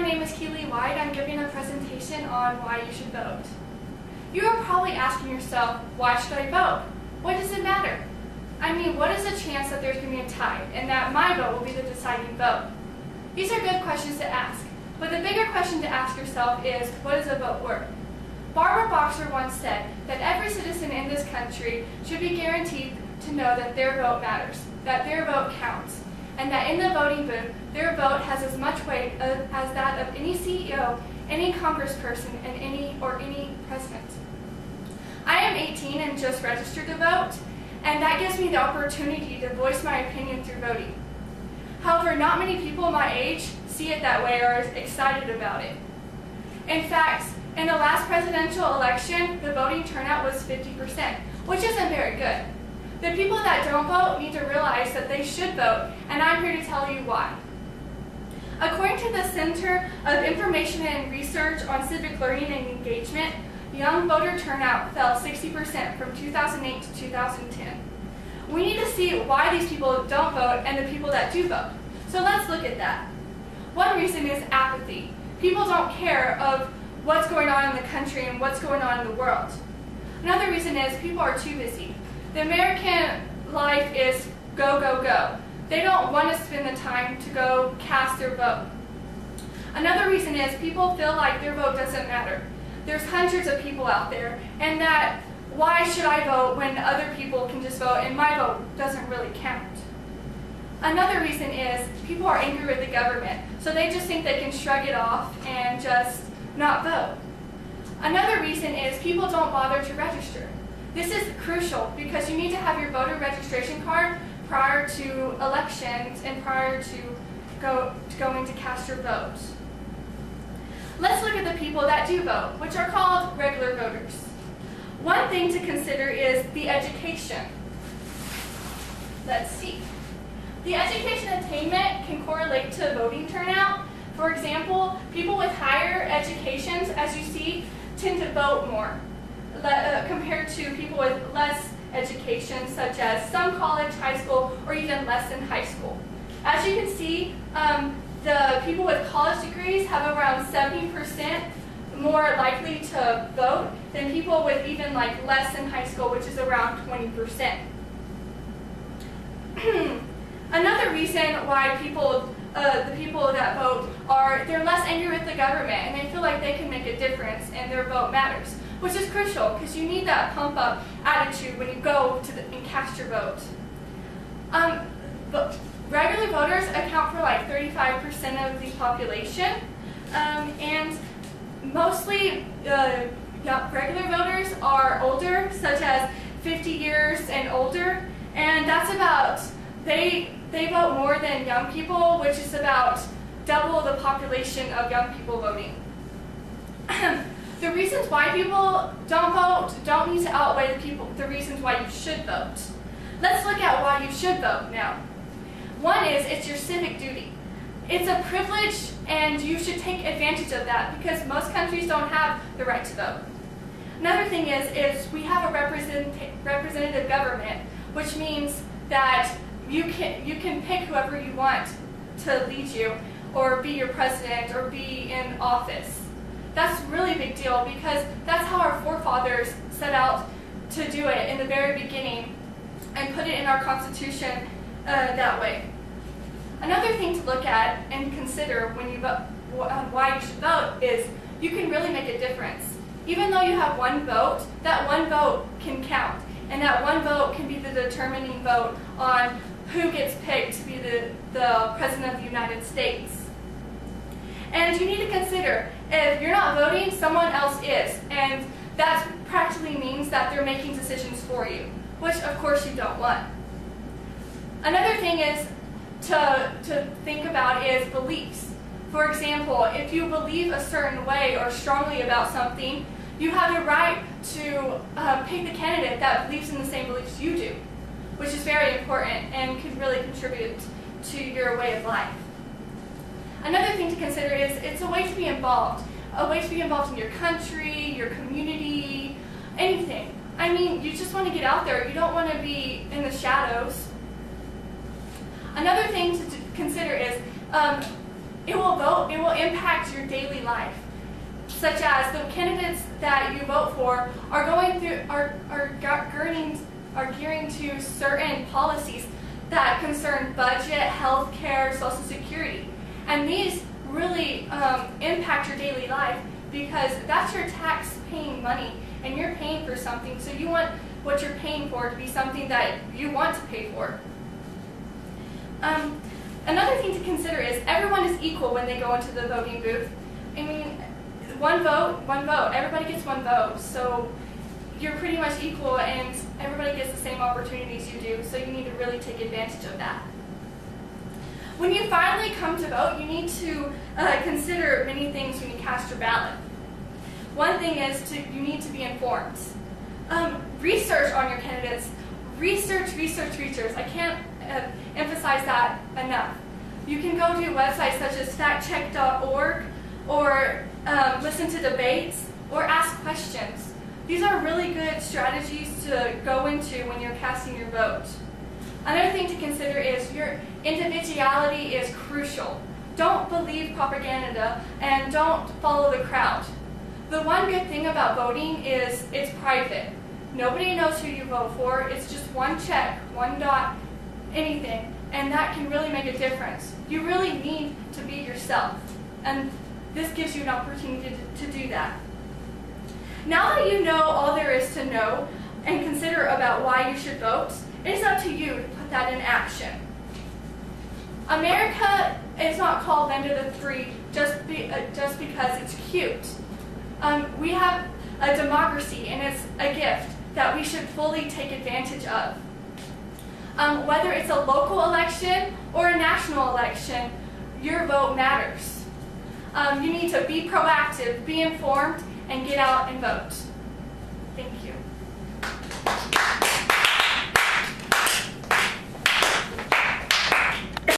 name is Keely White. I'm giving a presentation on why you should vote. You are probably asking yourself, why should I vote? What does it matter? I mean, what is the chance that there's going to be a tie and that my vote will be the deciding vote? These are good questions to ask, but the bigger question to ask yourself is, what is a vote worth? Barbara Boxer once said that every citizen in this country should be guaranteed to know that their vote matters, that their vote counts, and that in the voting booth, their vote has as much weight as that of any CEO, any congressperson, and any president. I am 18 and just registered to vote, and that gives me the opportunity to voice my opinion through voting. However, not many people my age see it that way or are excited about it. In fact, in the last presidential election, the voting turnout was 50%, which isn't very good. The people that don't vote need to realize that they should vote, and I'm here to tell you why. According to the Center of Information and Research on Civic Learning and Engagement, young voter turnout fell 60% from 2008 to 2010. We need to see why these people don't vote and the people that do vote. So let's look at that. One reason is apathy. People don't care of what's going on in the country and what's going on in the world. Another reason is people are too busy. The American life is go, go, go. They don't want to spend the time to go cast their vote. Another reason is people feel like their vote doesn't matter. There's hundreds of people out there, and that why should I vote when other people can just vote and my vote doesn't really count? Another reason is people are angry with the government, so they just think they can shrug it off and just not vote. Another reason is people don't bother to register. This is crucial because you need to have your voter registration card prior to elections and prior to going to cast your vote. Let's look at the people that do vote, which are called regular voters. One thing to consider is the education. Let's see. The education attainment can correlate to voting turnout. For example, people with higher educations, as you see, tend to vote more compared to people with less education, such as some college, high school, or even less than high school. As you can see, the people with college degrees have around 70% more likely to vote than people with even less than high school, which is around 20%. Another reason why the people that vote they're less angry with the government and they feel like they can make a difference and their vote matters, which is crucial because you need that pump up attitude when you go and cast your vote. But regular voters account for 35% of the population, and mostly regular voters are older, such as 50 years and older, and that's about, they vote more than young people, which is about double the population of young people voting. The reasons why people don't vote don't need to outweigh the reasons why you should vote. Let's look at why you should vote now. One is it's your civic duty. It's a privilege and you should take advantage of that because most countries don't have the right to vote. Another thing is we have a representative government, which means that you can pick whoever you want to lead you or be your president or be in office. That's a really big deal because that's how our forefathers set out to do it in the very beginning and put it in our Constitution that way. Another thing to look at and consider when you vote, why you should vote, is you can really make a difference. Even though you have one vote, that one vote can count, and that one vote can be the determining vote on who gets picked to be the President of the United States. And you need to consider, if you're not voting, someone else is, and that practically means that they're making decisions for you, which of course you don't want. Another thing is to think about is beliefs. For example, if you believe a certain way or strongly about something, you have the right to pick the candidate that believes in the same beliefs you do, which is very important and can really contribute to your way of life. Another thing to consider is it's a way to be involved in your country, your community, anything. I mean, you just want to get out there. You don't want to be in the shadows. Another thing to consider is it will impact your daily life, such as the candidates that you vote for are gearing to certain policies that concern budget, health care, Social Security. And these really impact your daily life because that's your tax-paying money and you're paying for something, so you want what you're paying for to be something that you want to pay for. Another thing to consider is everyone is equal when they go into the voting booth. I mean, one vote, everybody gets one vote, so you're pretty much equal and everybody gets the same opportunities you do, so you need to really take advantage of that. When you finally come to vote, you need to consider many things when you cast your ballot. One thing is you need to be informed. Research on your candidates. Research. I can't emphasize that enough. You can go to websites such as factcheck.org or listen to debates or ask questions. These are really good strategies to go into when you're casting your vote. Another thing to consider is your individuality is crucial. Don't believe propaganda and don't follow the crowd. The one good thing about voting is it's private. Nobody knows who you vote for. It's just one check, one dot, anything, and that can really make a difference. You really need to be yourself, and this gives you an opportunity to do that. Now that you know all there is to know and consider about why you should vote, it is up to you to put that in action. America is not called Land of the Free just because it's cute. We have a democracy, and it's a gift that we should fully take advantage of. Whether it's a local election or a national election, your vote matters. You need to be proactive, be informed, and get out and vote. Thank you.